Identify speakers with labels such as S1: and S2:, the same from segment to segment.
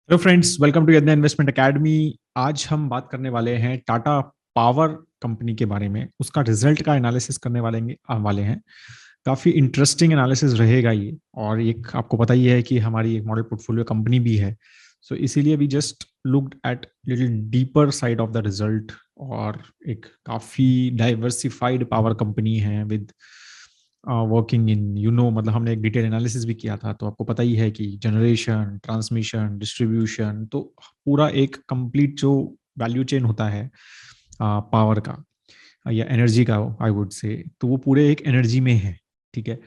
S1: Hello friends, welcome to यज्ञ investment academy. आज हम बात करने वाले हैं टाटा पावर कंपनी के बारे में। उसका रिजल्ट का एनालिसिस करने वाले हैं। काफी इंटरेस्टिंग एनालिसिस रहेगा ये। और एक आपको पता ही है कि हमारी एक मॉडल पोर्टफोलियो कंपनी भी है। सो इसीलिए we just looked at little deeper side of the result. और एक काफी डाइवर्सिफाइड पावर कंपनी है विद वर्किंग इन मतलब हमने एक डिटेल एनालिसिस भी किया था। तो आपको पता ही है कि जनरेशन, ट्रांसमिशन, डिस्ट्रीब्यूशन, तो पूरा एक कंप्लीट जो वैल्यू चेन होता है पावर का या एनर्जी का, आई वुड से, तो वो पूरे एक एनर्जी में है। ठीक है।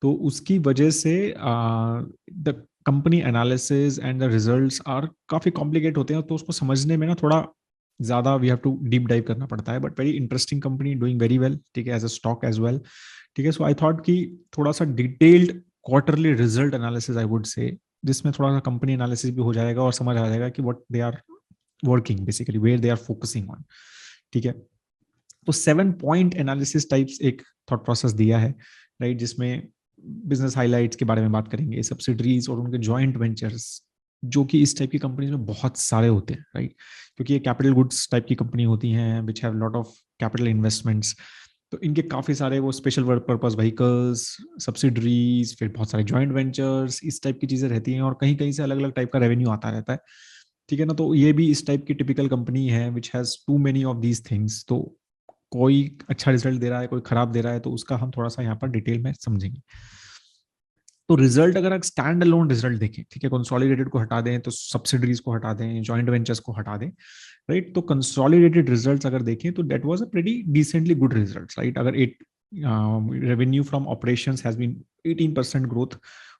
S1: तो उसकी वजह से the company analysis and the results are काफी कॉम्प्लिकेट होते हैं। तो उसको समझने में ना थोड़ा ज्यादा we have to deep dive करना पड़ता है। But very interesting company, doing very well. ठीक है, as a stock as well. ठीक है। सो आई थॉट कि थोड़ा सा detailed quarterly result analysis, I would say, जिसमें थोड़ा सा कंपनी एनालिसिस भी हो जाएगा और समझ आ जाएगा कि what they are working, basically where they are focusing on. ठीक है। तो 7 पॉइंट एनालिसिस टाइप्स एक थॉट प्रोसेस दिया है, राइट, जिसमें बिजनेस हाइलाइट्स के बारे में बात करेंगे, सब्सिडरीज और उनके जॉइंट वेंचर्स, जो कि इस टाइप की कंपनीज में बहुत सारे होते हैं, राइट। क्योंकि ये कैपिटल गुड्स टाइप की कंपनी होती हैं which have lot of capital investments. तो इनके काफी सारे वो स्पेशल पर्पस व्हीकल्स, सब्सिडरीज, फिर बहुत सारे जॉइंट वेंचर्स, इस टाइप की चीजें रहती हैं। और कहीं कहीं से अलग अलग टाइप का रेवेन्यू आता रहता है। ठीक है ना। तो ये भी इस टाइप की टिपिकल कंपनी है which has too many of these things. तो कोई अच्छा रिजल्ट दे रहा है, कोई खराब दे रहा है, तो उसका हम थोड़ा सा यहाँ पर डिटेल में समझेंगे। तो रिजल्ट अगर आप स्टैंड अलोन रिजल्ट देखें, ठीक है, कंसोलिडेटेड को हटा दें, तो सब्सिडरीज को हटा दें, जॉइंट वेंचर्स को हटा दें, राइट। तो कंसोलिडेटेड रिजल्ट्स अगर देखें तो that was a pretty decently good results, right. अगर at revenue from operations has been 18% growth,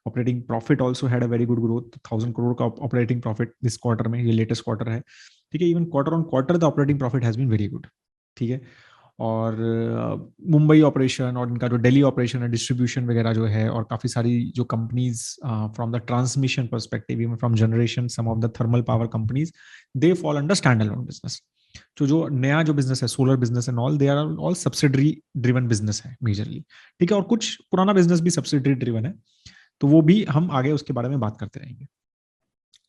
S1: operating profit also had a very good growth, 1000 crore का ऑपरेटिंग प्रॉफिट दिस क्वार्टर में, ये लेटेस्ट क्वार्टर है। ठीक है। Even quarter on quarter the operating profit has been very good. ठीक है। और Mumbai operation और इनका जो दिल्ली ऑपरेशन है, डिस्ट्रीब्यूशन वगैरह जो है, और काफी सारी जो companies from the transmission perspective, even from generation, some of the thermal power companies, they fall under standalone business. तो जो नया जो बिजनेस है, solar business and all, they are all subsidiary driven business है majorly. ठीक है। और कुछ पुराना बिजनेस भी सब्सिडरी ड्रिवन है, तो वो भी हम आगे उसके बारे में बात करते रहेंगे।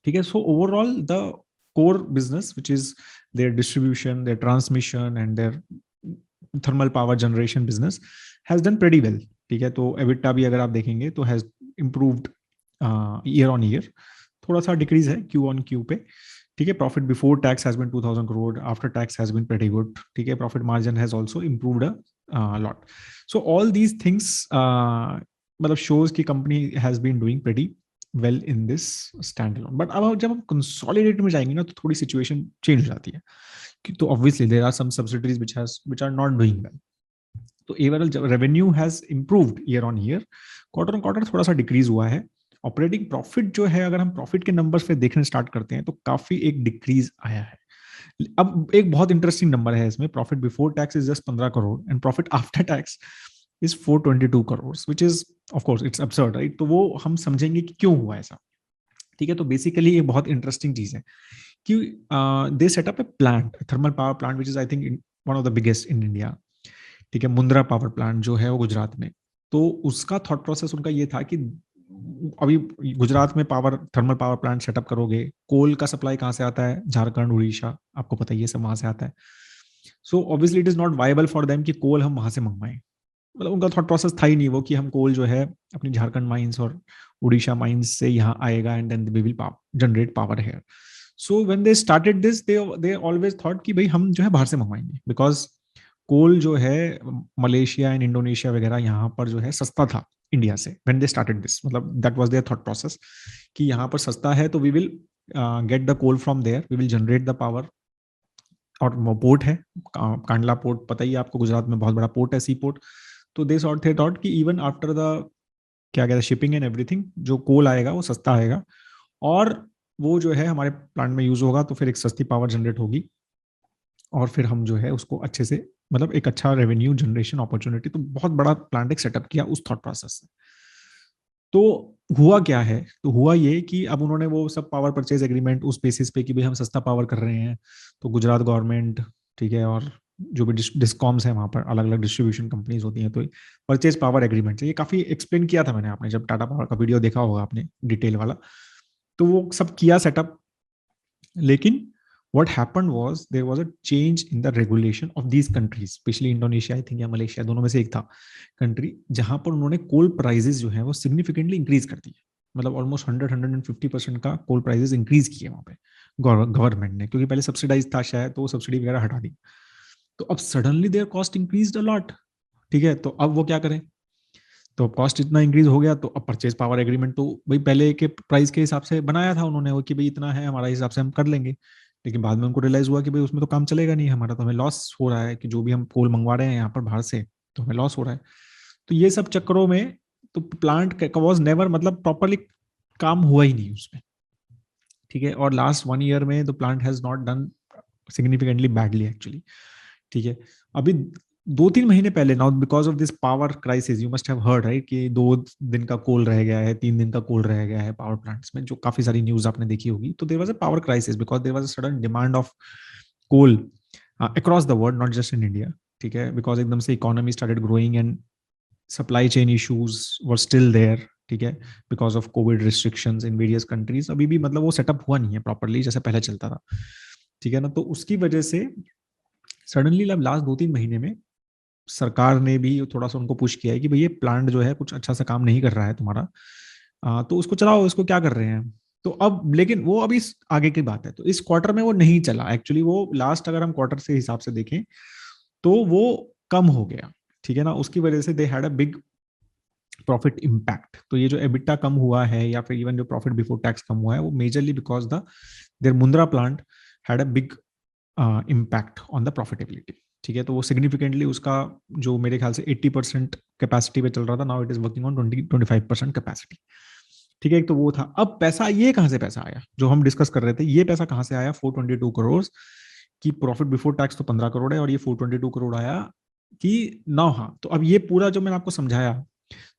S1: ठीक है। So overall the core business, which is their distribution, their transmission, and their thermal power generation business, has done pretty well. ठीक है। तो EBITDA भी अगर आप देखेंगे तो has improved year on year। थोड़ा सा डिक्रीज है क्यू ऑन क्यू पे। ठीक है। Profit before tax has been 2000 crore, after tax has been pretty good. ठीक है। Profit margin has also improved a lot. So all these things मतलब shows की company has been doing pretty well in this standalone. But अब जब हम consolidate में जाएंगे ना, तो थोड़ी सिचुएशन चेंज हो जाती है। तो obviously there are some subsidiaries which are not doing well। तो एवरऑल जब revenue has improved year on year, quarter on quarter थोड़ा सा डिक्रीज हुआ है। ऑपरेटिंग प्रॉफिट जो है, अगर हम प्रॉफिट के नंबर्स पे देखने स्टार्ट करते हैं, तो काफी एक डिक्रीज आया है। अब एक बहुत इंटरेस्टिंग नंबर है इसमें, profit before tax is just 15 crore and profit after tax is 422 crore, which is of course it's absurd, right. तो वो हम समझेंगे कि क्यों हुआ ऐसा। ठीक है। तो बेसिकली ये बहुत इंटरेस्टिंग चीज है कि दे setup A plant, thermal power plant, which is I think one of the biggest in India. ठीक है। मुंद्रा पावर प्लांट जो है वो गुजरात में। तो उसका थॉट प्रोसेस उनका ये था कि अभी गुजरात में power thermal power plant setup करोगे, कोल का सप्लाई कहाँ से आता है? झारखंड, उड़ीसा, आपको पता ही है, सब वहां से आता है। So obviously it is not viable for them कि कोल हम वहां से मंगवाएं। मतलब उनका थॉट प्रोसेस था ही नहीं वो कि हम कोल जो है अपनी झारखंड माइंस और उड़ीसा माइंस से यहाँ आएगा and then we will generate power here. So when they started this, they always thought कि भाई हम जो है बाहर से मंगवाएंगे, बिकॉज कोल जो है मलेशिया एंड इंडोनेशिया वगैरह यहाँ पर जो है सस्ता था इंडिया से। व्हेन दे स्टार्टेड दिस, मतलब that was their thought process कि यहाँ पर सस्ता है, तो we will get the coal from there, we will generate the power. और पोर्ट है, कांडला पोर्ट, पता ही है आपको, गुजरात में बहुत बड़ा पोर्ट है, सी पोर्ट। तो दे थॉट कि इवन आफ्टर द क्या कहते हैं शिपिंग एंड एवरीथिंग, जो कोल आएगा वो सस्ता आएगा, और वो जो है हमारे प्लांट में यूज होगा, तो फिर एक सस्ती पावर जनरेट होगी, और फिर हम जो है उसको अच्छे से, मतलब एक अच्छा रेवेन्यू जनरेशन अपॉर्चुनिटी। तो बहुत बड़ा प्लांट एक सेटअप किया उस थॉट प्रोसेस से। तो हुआ क्या है? तो हुआ ये कि अब उन्होंने वो सब पावर परचेज एग्रीमेंट उस बेसिस पे कि भाई हम सस्ता पावर कर रहे हैं, तो गुजरात गवर्नमेंट, ठीक है, और जो भी डिस्कॉम्स है वहां पर अलग अलग डिस्ट्रीब्यूशन कंपनीज होती हैं, तो परचेज पावर एग्रीमेंट, ये काफी एक्सप्लेन किया था मैंने, आपने जब टाटा पावर का वीडियो देखा होगा आपने डिटेल वाला। तो वो सब किया सेटअप, लेकिन what happened was there was a change in the regulation of these countries, especially Indonesia I think या मलेशिया, दोनों में से एक था कंट्री, जहां पर उन्होंने कोल प्राइसेस जो है वो सिग्निफिकेंटली इंक्रीज कर दिए। मतलब ऑलमोस्ट 100-150% का कोल प्राइसेस इंक्रीज किए वहां पे गवर्नमेंट ने, क्योंकि पहले सब्सिडाइज था शायद, तो वो सब्सिडी वगैरह हटा दी। तो अब suddenly there cost increase a lot. ठीक है, तो अब वो क्या करें, तो कॉस्ट इतना इंक्रीज हो गया, तो अब परचेज पावर एग्रीमेंट तो भाई पहले के प्राइस के हिसाब से बनाया था उन्होंने, वो कि भाई इतना है हमारा हिसाब से हम कर लेंगे। लेकिन बाद में उनको रियलाइज हुआ कि भाई उसमें तो काम चलेगा नहीं हमारा, तो हमें लॉस हो रहा है कि जो भी हम कोल मंगवा रहे हैं यहाँ पर बाहर से, तो हमें लॉस हो रहा है। तो ये सब चक्करों में तो प्लांट वॉज नेवर, मतलब प्रॉपरली काम हुआ ही नहीं उसमें। ठीक है, और लास्ट 1 ईयर में the plant has not done significantly badly actually. ठीक है, अभी 2-3 महीने पहले, now because of this power crisis, you must have heard right कि 2 दिन का कोल रह गया है, 3 दिन का कोल रह गया है पावर प्लांट्स में, जो काफी सारी न्यूज आपने देखी होगी। तो there was a power crisis because there was a sudden demand of coal across the world, not just in India. ठीक है, बिकॉज एकदम से economy started growing and supply chain issues were still there. ठीक है, because of covid restrictions in various countries, अभी भी मतलब वो सेटअप हुआ नहीं है प्रॉपरली जैसे पहले चलता था। ठीक है ना, तो उसकी वजह से सडनली लास्ट 2-3 महीने में सरकार ने भी थोड़ा सा उनको पुश किया है कि भाई ये प्लांट जो है कुछ अच्छा सा काम नहीं कर रहा है तुम्हारा, तो उसको चलाओ, इसको क्या कर रहे हैं। तो अब लेकिन वो अभी आगे की बात है, तो इस क्वार्टर में वो नहीं चला एक्चुअली, वो लास्ट अगर हम क्वार्टर से हिसाब से देखें तो वो कम हो गया। ठीक है ना, उसकी वजह से they had a big profit impact. तो ये जो एबिटा कम हुआ है या फिर इवन जो प्रॉफिट बिफोर टैक्स कम हुआ है, वो majorly because the their Mundra plant had a big impact on the profitability. ठीक है, तो वो सिग्निफिकेंटली उसका जो मेरे ख्याल से 80% कैपेसिटी पे चल रहा था, now it is working on 20-25% capacity. ठीक है, एक तो वो था। अब पैसा ये कहां से पैसा आया, जो हम डिस्कस कर रहे थे, ये पैसा कहां से आया 422 करोड़ की प्रॉफिट बिफोर टैक्स तो 15 करोड़ है, और ये 422 करोड़ आया कि नौ। हाँ, तो अब ये पूरा जो मैंने आपको समझाया,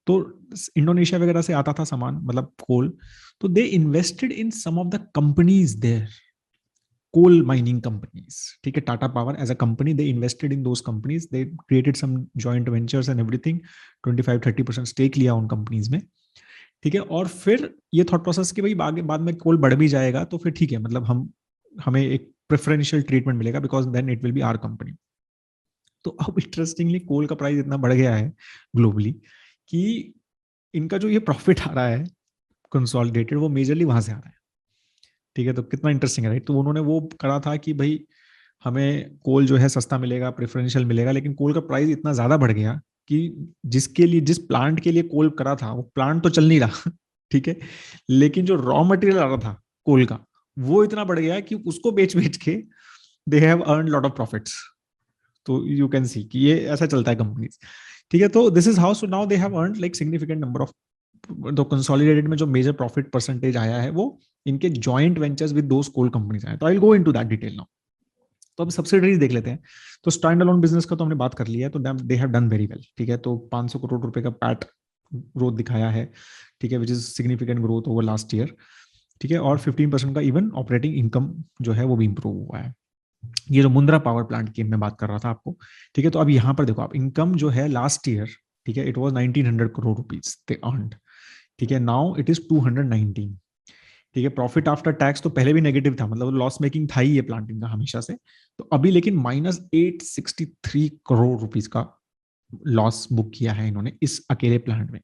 S1: तो इंडोनेशिया वगैरह से आता था सामान, मतलब कोल, तो they invested in some of the companies there, coal mining companies. ठीक है, Tata power as a company they invested in those companies, they created some joint ventures and everything, 25-30% stake लिया उन कंपनीज में। ठीक है, और फिर ये थॉट प्रोसेस कि भाई आगे बाद में कोल बढ़ भी जाएगा तो फिर ठीक है, मतलब हम हमें एक प्रेफरेंशियल ट्रीटमेंट मिलेगा because then it will be our company. तो अब इंटरेस्टिंगली कोल का प्राइस इतना बढ़ गया है ग्लोबली कि इनका जो ये प्रॉफिट आ रहा है कंसोलिडेटेड, वो मेजरली वहां से आ रहा है। ठीक है, तो कितना इंटरेस्टिंग है राइट। तो उन्होंने वो करा था कि भाई हमें कोल जो है सस्ता मिलेगा, प्रेफरेंशियल मिलेगा, लेकिन कोल का प्राइस इतना ज्यादा बढ़ गया कि जिसके लिए, जिस प्लांट के लिए कोल करा था, वो प्लांट तो चल नहीं रहा ठीक है, लेकिन जो रॉ मटेरियल आ रहा था कोल का, वो इतना बढ़ गया कि उसको बेच बेच के they have earn lot of profits. तो यू कैन सी कि ये ऐसा चलता है कंपनीज। ठीक है, तो this is how, so now they have earn like significant number of, तो कंसोलिडेटेड में जो मेजर प्रॉफिट परसेंटेज आया है वो इनके joint ventures with those coal companies आए। तो I will go into that detail now. तो अब सब्सिडरीज देख लेते हैं। तो स्टैंड अलोन बिजनेस का तो हमने बात कर लिया है, तो they have done very well. ठीक है, तो 500 करोड़ रुपए का पैट ग्रोथ दिखाया है। ठीक है, which is significant growth over last year. ठीक है, और 15% का इवन ऑपरेटिंग इनकम जो है वो भी इंप्रूव हुआ है। ये जो मुंद्रा पावर प्लांट की मैं बात कर रहा था आपको। ठीक है, तो अब यहाँ पर देखो आप, इनकम जो है लास्ट ईयर, ठीक है, it was 1900 crore rupees they earned. ठीक है, नाउ इट इज 219। ठीक है, प्रॉफिट आफ्टर टैक्स तो पहले भी नेगेटिव था, मतलब लॉस मेकिंग था ही ये प्लांट इनका हमेशा से। तो अभी लेकिन -863 करोड़ रुपीज का लॉस बुक किया है इन्होंने इस अकेले प्लांट में।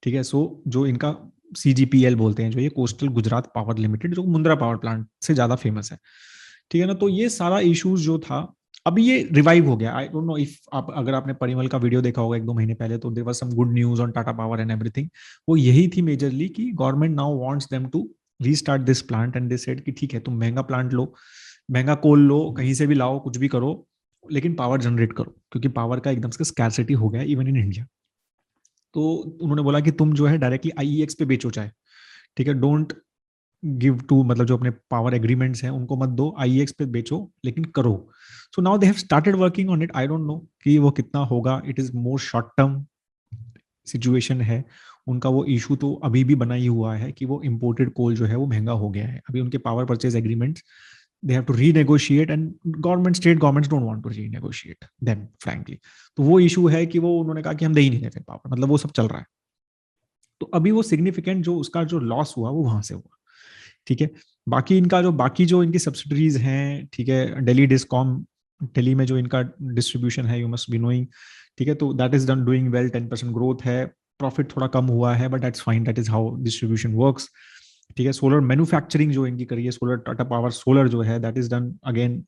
S1: ठीक है, सो जो इनका CGPL बोलते हैं, जो ये कोस्टल गुजरात पावर लिमिटेड, जो मुंद्रा पावर प्लांट से ज्यादा फेमस है। ठीक है ना, तो ये सारा इश्यूज जो था, अभी ये रिवाइव हो गया। आई डोंट नो इफ आप, अगर आपने परिमल का वीडियो देखा होगा 1-2 महीने पहले, तो there was some good news on Tata power and everything. वो यही थी मेजरली कि government now wants them to restart this plant, and they said कि ठीक है, तुम महंगा प्लांट लो, महंगा कोल लो, कहीं से भी लाओ, कुछ भी करो, लेकिन पावर जनरेट करो, क्योंकि पावर का एकदम से स्कैरसिटी हो गया इवन इन इंडिया। तो उन्होंने बोला कि तुम जो है डायरेक्टली IEX पे बेचो चाहे। ठीक है, डोंट गिव टू, मतलब जो अपने पावर एग्रीमेंट्स हैं उनको मत दो, IEX पे बेचो, लेकिन करो। सो now they have started working on it. I don't know कि वो कितना होगा, it is more short term situation है उनका। वो इशू तो अभी भी बना ही हुआ है कि वो इम्पोर्टेड कोल जो है वो महंगा हो गया है। अभी उनके power purchase agreements they have to renegotiate, and government, state governments don't want to renegotiate them frankly. तो वो इशू है कि वो उन्होंने कहा कि हम दे ही नहीं रहे पावर, मतलब वो सब चल रहा है। तो अभी वो सिग्निफिकेंट जो उसका जो लॉस हुआ वो वहां से हुआ। ठीक है, बाकी इनका जो बाकी जो इनकी सब्सिडरीज हैं, ठीक है, दिल्ली डिस्कॉम, दिल्ली में जो इनका डिस्ट्रीब्यूशन है, यू मस्ट बी नोइंग, ठीक है, तो that is done doing well, 10% growth है, प्रॉफिट थोड़ा कम हुआ है, but that's fine, that is how distribution works, ठीक है। सोलर मैन्युफैक्चरिंग जो इनकी करी है, सोलर टाटा पावर सोलर जो है, दैट इज डन अगेन,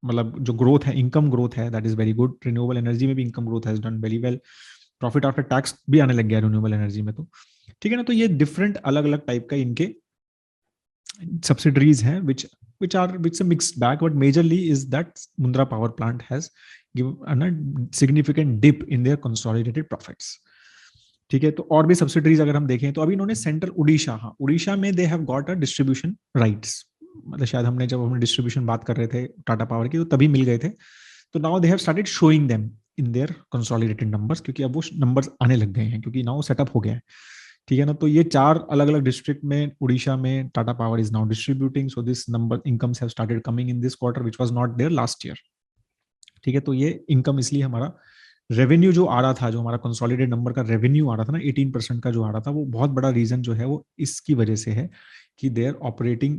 S1: मतलब जो ग्रोथ है, इनकम ग्रोथ है, that is very good. Renewable energy में भी income growth has done very well, profit after tax भी आने लग गया रिन्यूएबल एनर्जी में, तो ठीक है ना। तो ये डिफरेंट अलग अलग टाइप का इनके subsidiaries हैं which are which a mixed bag, but majorly is that Mundra power plant has given a significant dip in their consolidated profits, ठीक है। तो और भी सब्सिडरीज अगर हम देखें तो अभी इन्होंने सेंट्रल उड़ीसा, हाँ उड़ीसा में they have got a distribution rights, मतलब शायद हमने जब हम डिस्ट्रीब्यूशन बात कर रहे थे टाटा पावर की तो तभी मिल गए थे, तो now they have started showing them in their consolidated numbers, क्योंकि अब वो नंबर्स आने लग गए हैं, क्योंकि नाउ सेटअप हो गया है, ठीक है ना। तो ये 4 अलग अलग डिस्ट्रिक्ट में उड़ीसा में Tata power is now distributing, so this number incomes have started coming in this quarter which was not there last year, ठीक है। तो ये इनकम इसलिए हमारा रेवेन्यू जो आ रहा था, जो हमारा कंसोलिडेटेड नंबर का रेवेन्यू आ रहा था ना 18% का जो आ रहा था, वो बहुत बड़ा रीजन जो है वो इसकी वजह से है कि देयर ऑपरेटिंग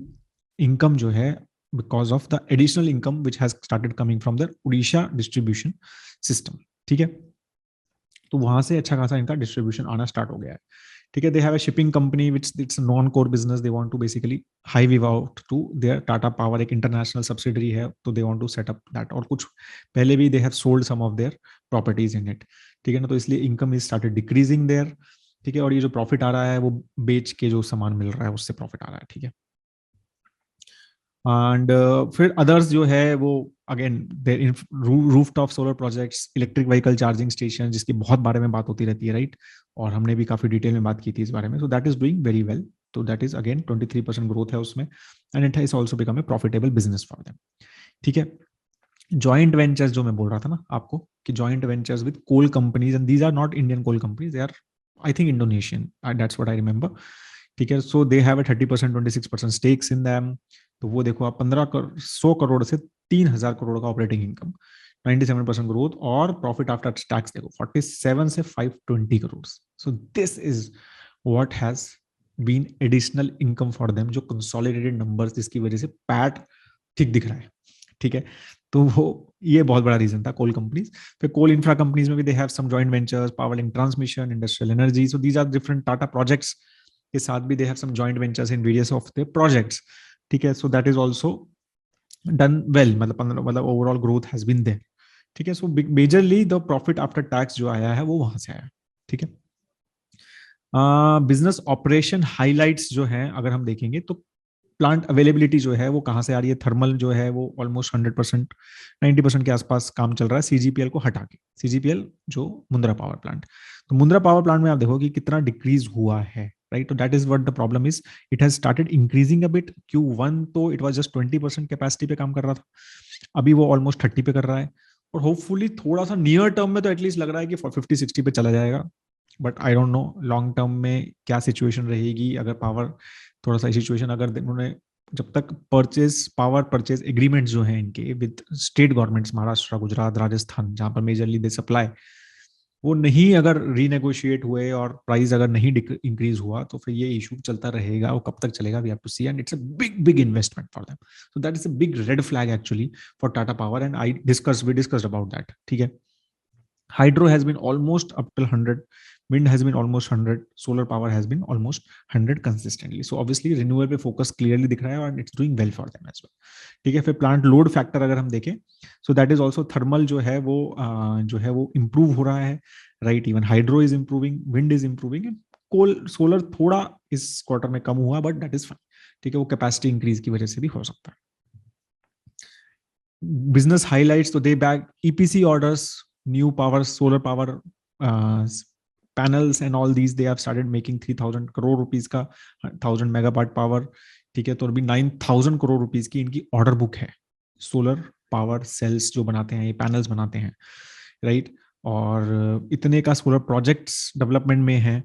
S1: इनकम जो है because of the additional income which has started coming from the Orissa distribution system, ठीक है। तो वहां से अच्छा खासा इनका डिस्ट्रीब्यूशन आना स्टार्ट हो गया है, ठीक है। They have a shipping company which it's non core business, they want to basically hive out to their Tata power, एक इंटरनेशनल सब्सिडरी है, तो they want to set up that, और कुछ पहले भी they have sold some of their properties in it, ठीक है ना। तो इसलिए income is started decreasing there, ठीक है। और ये जो प्रॉफिट आ रहा है वो बेच के जो सामान मिल रहा है उससे प्रॉफिट आ रहा है, ठीक है। एंड फिर अदर्स जो है वो again their rooftop solar projects, electric vehicle charging station, जिसकी बहुत बारे में बात होती रहती है, राइट, और हमने भी काफी डिटेल में बात की थी इस बारे में, सो that is doing very well, तो दैट इज अगेन 23% ग्रोथ है उसमें, and it has also become a profitable business for them, ठीक है। जॉइंट वेंचर्स जो मैं बोल रहा था ना आपको कि joint ventures with coal companies, and these are not Indian coal companies, they are I think Indonesian, that's what I remember, ठीक है। So they have 30% 26% stakes in them, तो वो देखो आप 100 करोड़ से 3,000 करोड़ का ऑपरेटिंग इनकम, 97% ग्रोथ, और प्रॉफिट आफ्टर टैक्स देखो 47 से 520 crore, so this is what has been additional income for them, जो कंसोलिडेटेड नंबर्स जिसकी वजह से पैट ठीक दिख रहा है, ठीक है। तो वो ये बहुत बड़ा रीजन था कोल कंपनीज। फिर कोल इंफ्रा कंपनीज में भी they have some joint ventures, power link transmission, industrial energy, so these are different Tata projects के साथ भी they have some joint ventures in various of the projects, ठीक है। So that is also done well, मतलब overall growth has been there, ठीक है। So majorly the profit after tax जो आया है वो वहां से आया, ठीक है। बिजनेस ऑपरेशन हाइलाइट्स जो है अगर हम देखेंगे तो प्लांट अवेलेबिलिटी जो है वो कहाँ से आ रही है, थर्मल जो है वो ऑलमोस्ट 100% 90% के आसपास काम चल रहा है, सीजीपीएल को हटा के, सीजीपीएल जो मुंद्रा पावर प्लांट, तो मुंद्रा पावर प्लांट में आप देखो कि कितना डिक्रीज हुआ है, राइट। तो that is what the problem is, it has started increasing a bit, Q1 तो इट वाज जस्ट 20% कैपेसिटी पे काम कर रहा था, अभी वो ऑलमोस्ट 30 पे कर रहा है, और होपफुली थोड़ा सा नियर टर्म में तो एटलीस्ट लग रहा है कि 50-60 पे चला जाएगा, but I don't know long term में क्या सिचुएशन रहेगी, अगर पावर थोड़ा सा सिचुएशन, अगर उन्होंने जब तक परचेज पावर परचेज एग्रीमेंट जो है इनके with state governments, Maharashtra, Gujarat, Rajasthan, जहां पर मेजरली दे सप्लाई, वो नहीं अगर रीनेगोशिएट हुए और प्राइस अगर नहीं इंक्रीज हुआ तो फिर ये इशू चलता रहेगा, वो कब तक चलेगा we have to see, and it's a big investment for them, so that is a big red flag actually for Tata power, and we discussed about that, ठीक है। Hydro has been almost up till 100, wind has been almost 100, solar power has been almost 100 consistently. So obviously renewable पे focus clearly दिख रहा है और it's doing well for them as well. ठीक है। फिर प्लांट लोड फैक्टर अगर हम देखें so that is also thermal जो है वो improve हो रहा है, right? Even hydro is improving, wind is improving, and coal solar थोड़ा इस क्वार्टर में कम हुआ बट दैट इज फाइन, ठीक है। वो कैपेसिटी इंक्रीज की वजह से भी हो सकता है। बिजनेस हाइलाइट्स तो they bag EPC orders, new power solar power uh, panels and all these they have started making 3,000 crore rupees का 1,000 megawatt power, ठीक है। तो अभी 9,000 crore rupees की इनकी ऑर्डर बुक है, सोलर पावर सेल्स जो बनाते हैं, ये पैनल्स बनाते हैं, राइट। और इतने का सोलर प्रोजेक्ट्स डेवलपमेंट में है,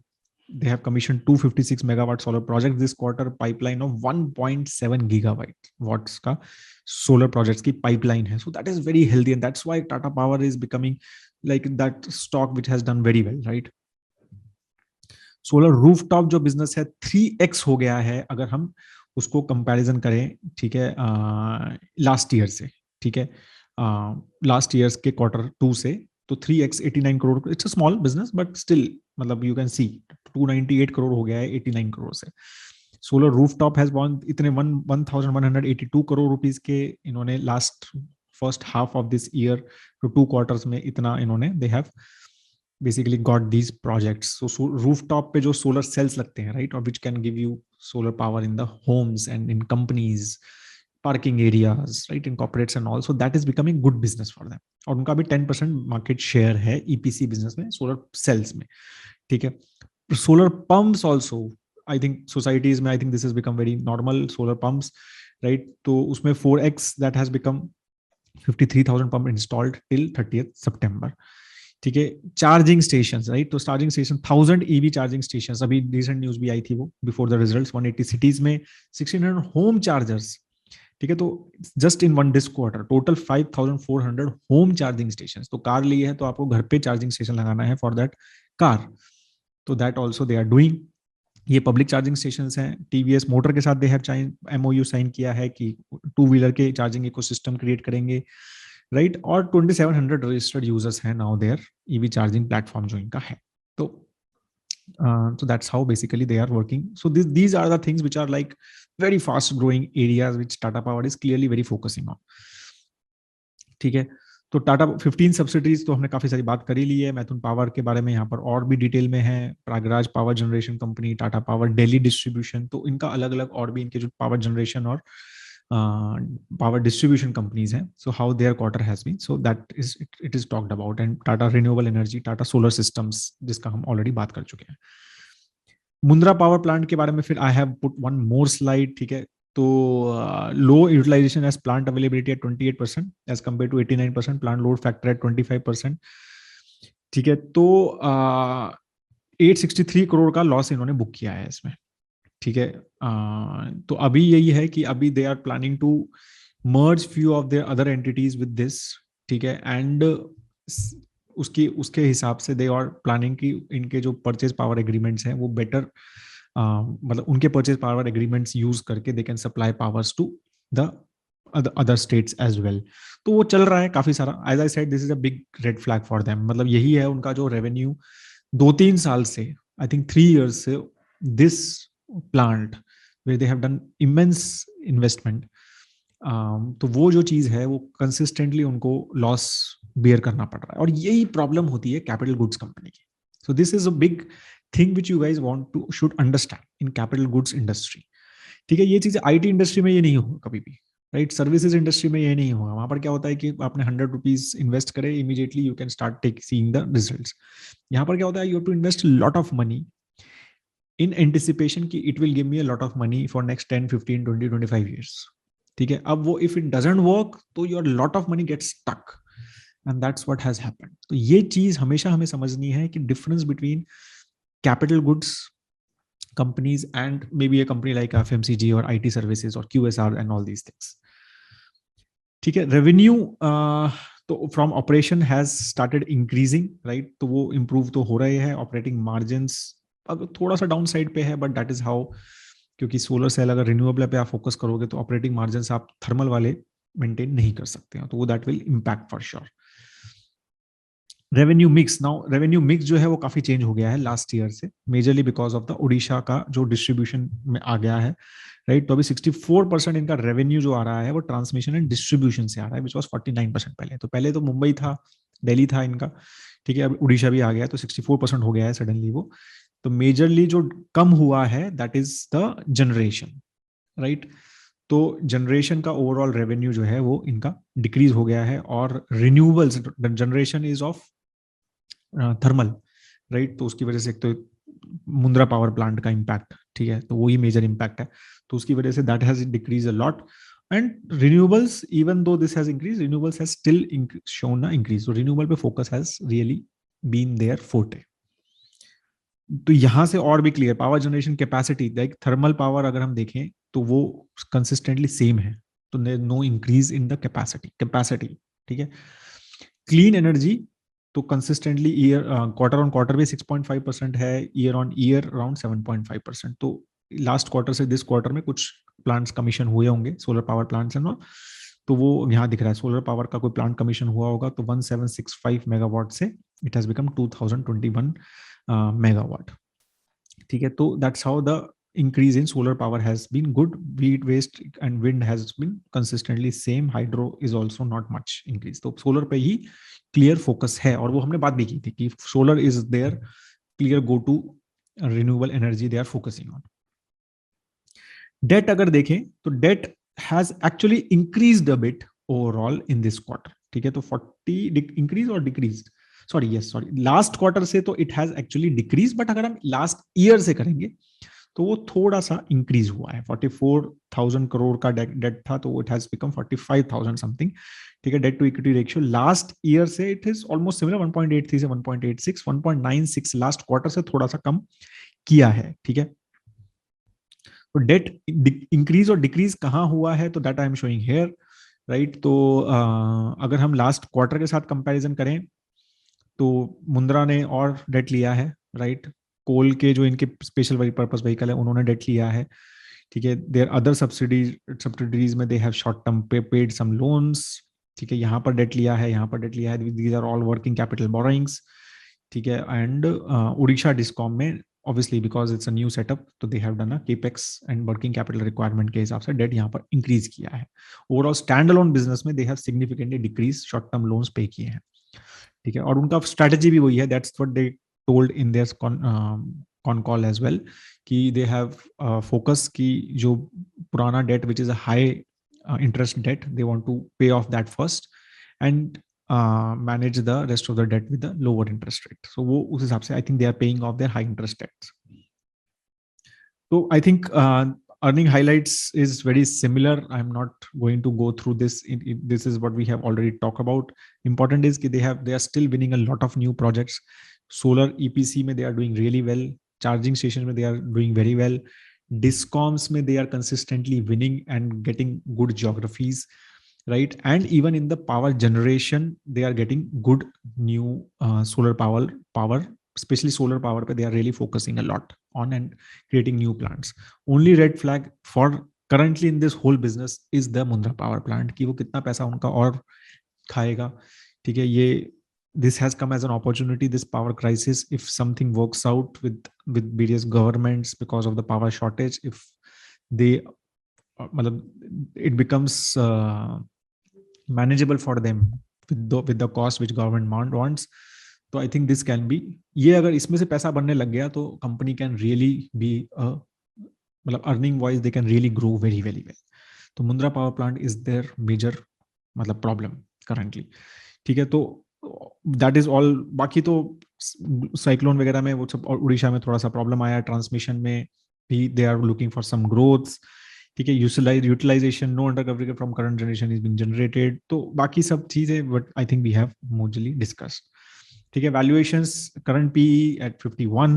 S1: they have commissioned 256 megawatt solar project this quarter, pipeline of 1.7 gigawatt watts का solar projects की pipeline है, so that is very healthy and that's why Tata Power is becoming like that stock which has done very well, right. Solar rooftop जो business है 3x हो गया है, अगर हम उसको कंपैरिजन करें, ठीक है, लास्ट ईयर से, ठीक है, लास्ट ईयर्स के Q2 से, तो 3x 89 crore, it's a small business but still, मतलब यू कैन सी 298 करोड़ हो गया है 89 करोड़ से। सोलर रूफटॉप हैज बॉर्न इतने 1182 करोड़ रुपीस के इन्होंने last first half of this year, तो 2 क्वार्टर्स में इतना इन्होंने, they have basically got these projects. So rooftop पे जो solar cells लगते हैं, right, or which can give you solar power in the homes and in companies, parking areas, right, in corporates and all, so that is becoming good business for them. और उनका भी 10% market share है EPC business में, solar cells में, ठीक है. Solar pumps also, I think societies में, I think this has become very normal, solar pumps, right, तो उसमें 4x that has become 53,000 pump installed till 30th September. ठीक है. चार्जिंग स्टेशन, राइट, तो charging station 1000 EV charging station, अभी recent news भी आई थी वो बिफोर द रिजल्ट्स, 180 सिटीज में 1600 होम चार्जर्स, ठीक है. तो just in one this quarter total 5400 home charging station. तो कार ली है तो आपको घर पे चार्जिंग स्टेशन लगाना है for that car, so that also they are doing. ये पब्लिक चार्जिंग स्टेशन हैं. टीवीएस मोटर के साथ दे हैव MOU साइन किया है कि 2 व्हीलर के चार्जिंग इकोसिस्टम क्रिएट करेंगे, राइट, और 2700 रजिस्टर्ड यूजर्स हैं now their EV charging platform जो इनका है. तो so that's how basically they are working. So these are the things which are like very fast growing areas which Tata Power is clearly very focusing on. ठीक है. तो Tata 15 subsidies तो हमने काफी सारी बात कर ही ली है. मैथुन पावर के बारे में यहाँ पर और भी डिटेल में है. Prayagraj power generation company, Tata power Delhi distribution, तो इनका अलग अलग और भी इनके जो पावर जनरेशन और पावर डिस्ट्रीब्यूशन कंपनीज हैं. So how their quarter has been, so that is it is talked about. And Tata renewable energy, Tata solar systems, जिसका हम ऑलरेडी बात कर चुके हैं. मुंद्रा पावर प्लांट के बारे में फिर I have put one more slide, ठीक है. तो low utilization as plant availability at 28% as compared to 89%, plant load factor at 25%, ठीक है. तो 863 करोड़ का लॉस इन्होंने बुक किया है इसमें, ठीक है. तो अभी यही है कि अभी they are planning to merge few of their other entities with this, ठीक है. एंड उसके हिसाब से दे आर प्लानिंग कि इनके जो परचेज पावर एग्रीमेंट्स हैं वो बेटर, मतलब उनके परचेज पावर एग्रीमेंट्स यूज करके they can supply powers to the other states as well. तो वो चल रहा है काफी सारा. As I said, this is a big red flag for them. मतलब यही है उनका जो रेवेन्यू 2-3 साल से, आई थिंक 3 years से, this plant where they have done immense investment, तो वो जो चीज है वो कंसिस्टेंटली उनको लॉस बेयर करना पड़ रहा है. और यही प्रॉब्लम होती है कैपिटल गुड्स कंपनी की. So this is a big thing which you guys want to should understand in capital goods industry, ठीक है. ये चीजें IT इंडस्ट्री में ये नहीं होगा कभी भी, राइट. सर्विसेज इंडस्ट्री में ये नहीं होगा. वहां पर क्या होता है कि आपने 100 रुपीज इन्वेस्ट करे, immediately you can start take seeing the results. यहाँ पर क्या होता है, you have to invest lot of money in anticipation कि it will give me a lot of money for next 10, 15, 20, 25 years, ठीक है. अब वो if it doesn't work तो your lot of money gets stuck and that's what has happened. तो ये चीज हमेशा हमें समझनी है कि difference between capital goods companies and maybe a company like FMCG or IT services or QSR and all these things, ठीक है. revenue तो from operation has started increasing, right. तो वो इम्प्रूव तो हो रहे हैं. ऑपरेटिंग मार्जिन्स अब थोड़ा सा डाउन साइड पे है, बट दैट इज हाउ, क्योंकि सोलर सेल अगर रिन्यूएबल पे आप फोकस करोगे तो ऑपरेटिंग मार्जिन्स आप थर्मल वाले मेंटेन नहीं कर सकते हैं, तो वो that will impact for sure. Revenue mix, now revenue mix जो है वो काफी चेंज हो गया है लास्ट ईयर से, majorly because of the Odisha का जो डिस्ट्रीब्यूशन में आ गया है, राइट. तो अभी 64% इनका रेवेन्यू जो आ रहा है वो ट्रांसमिशन एंड डिस्ट्रीब्यूशन से आ रहा है, विच वॉज 49% पहले. तो पहले तो मुंबई था, दिल्ली था इनका, ठीक है. अब उड़ीसा भी आ गया, तो 64% हो गया है सडनली वो. तो मेजरली जो कम हुआ है that is the generation, right. तो जनरेशन का ओवरऑल रेवेन्यू जो है वो इनका डिक्रीज हो गया है. और renewables generation is of thermal, right. तो उसकी वजह से एक तो मुंद्रा पावर प्लांट का इम्पैक्ट, ठीक है, तो वही मेजर इम्पैक्ट है. तो उसकी वजह से that has decrease a lot. And renewables, even though this has increase, renewables has still shown a increase. तो रिन्यूएबल पे focus has really been their forte. तो यहां से और भी clear, power generation capacity, like thermal power अगर हम देखें तो वो कंसिस्टेंटली सेम है, तो no increase in the capacity, ठीक है. क्लीन एनर्जी तो consistently year quarter on quarter भी 6.5% है, ईयर ऑन ईयर अराउंड 7.5%. तो लास्ट क्वार्टर से दिस क्वार्टर में कुछ प्लांट्स कमीशन हुए होंगे, solar power plants and all, तो वो यहाँ दिख रहा है सोलर पावर का कोई प्लांट कमीशन हुआ होगा तो 1765 मेगावाट से इट हैज बिकम 2021 मेगावाट। ठीक है, तो that's how the increase in solar power has been good. Wheat waste and wind has been consistently same. Hydro is also not much increase. तो solar पे ही clear focus है, और वो हमने बात भी की थी कि solar is their clear go to renewable energy they are focusing on. Debt अगर देखें तो debt has actually increased a bit overall in this quarter. ठीक है, तो 40 इंक्रीज और डिक्रीज, सॉरी लास्ट क्वार्टर से तो it has actually decrease, but अगर हम लास्ट ईयर से करेंगे तो वो थोड़ा सा इंक्रीज हुआ है। 44,000 करोड़ का डेट था तो इट हैज बिकम 45,000 समथिंग। ठीक है, debt to equity ratio last year से इट इज ऑलमोस्ट सिमिलर, 1.83 से 1.86, 1.96 लास्ट क्वार्टर से थोड़ा सा कम किया है। ठीक है, तो डेट इंक्रीज और डिक्रीज कहाँ हुआ है तो that I am showing here, right. तो अगर हम लास्ट क्वार्टर के साथ कंपैरिजन करें तो मुंद्रा ने और डेट लिया है, राइट। कोल के जो इनके स्पेशल पर्पस व्हीकल है उन्होंने डेट लिया है। ठीक है, देयर अदर सब्सिडीज में they have short term paid some loans. ठीक है, यहाँ पर डेट लिया है, यहाँ पर डेट लिया है, these are all working capital borrowings. ठीक है, एंड उड़ीसा डिस्कॉम में obviously because it's a new setup तो they have done a capex and working capital requirement के हिसाब से डेट यहाँ पर इंक्रीज किया है। ओवरऑल स्टैंड अलोन बिजनेस में they have significantly decrease short term loans पे किए हैं। ठीक है, और उनका स्ट्रेटेजी भी वही है, that's what they told in their con call as well, कि दे हैव फोकस की जो पुराना debt which is a high interest debt they want to pay off that first and manage the rest of the debt with the lower interest rate. So वो उस हिसाब से I think they are paying off their high interest debts. So I think earning highlights is very similar. I'm not going to go through this. This is what we have already talked about. Important is that they are still winning a lot of new projects. Solar EPC में they are doing really well. Charging stations में they are doing very well. Discoms में they are consistently winning and getting good geographies, right? And even in the power generation, they are getting good new solar power. Especially solar power पे they are really focusing a lot on and creating new plants. Only red flag for currently in this whole business is the Mundra power plant कि वो कितना पैसा उनका और खाएगा। ठीक है, ये this has come as an opportunity, this power crisis, if something works out with various governments because of the power shortage, if they it becomes manageable for them with the cost which government wants, तो I think this can be, ये अगर इसमें से पैसा बनने लग गया तो कंपनी कैन रियली बी मतलब earning wise they can really grow very very well. तो Mundra power plant is their major मतलब प्रॉब्लम करंटली। ठीक है, तो दैट इज ऑल। बाकी तो साइक्लोन वगैरह में वो सब, और उड़ीसा में थोड़ा सा प्रॉब्लम आया, ट्रांसमिशन में भी they are looking for some growth. ठीक है, utilization no under coverage from current generation is being generated. तो बाकी सब चीजें but I think we have mostly discussed. ठीक है, वैल्यूएशंस करंट पी एट 51।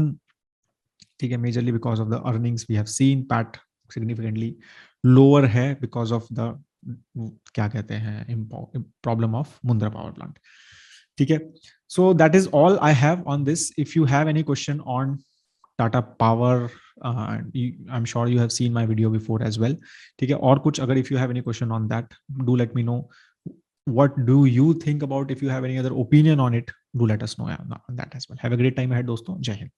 S1: ठीक है, majorly because of the earnings we have seen, PAT significantly lower है because of the क्या कहते हैं problem of Mundra power plant. ठीक है, so that is all I have on this. If you have any question on Tata Power, I am sure you have seen my video before as well. ठीक है, और कुछ अगर if you have any question on that do let me know. What do you think about? If you have any other opinion on it, do let us know on that as well. Have a great time ahead, दोस्तों. जय हिंद.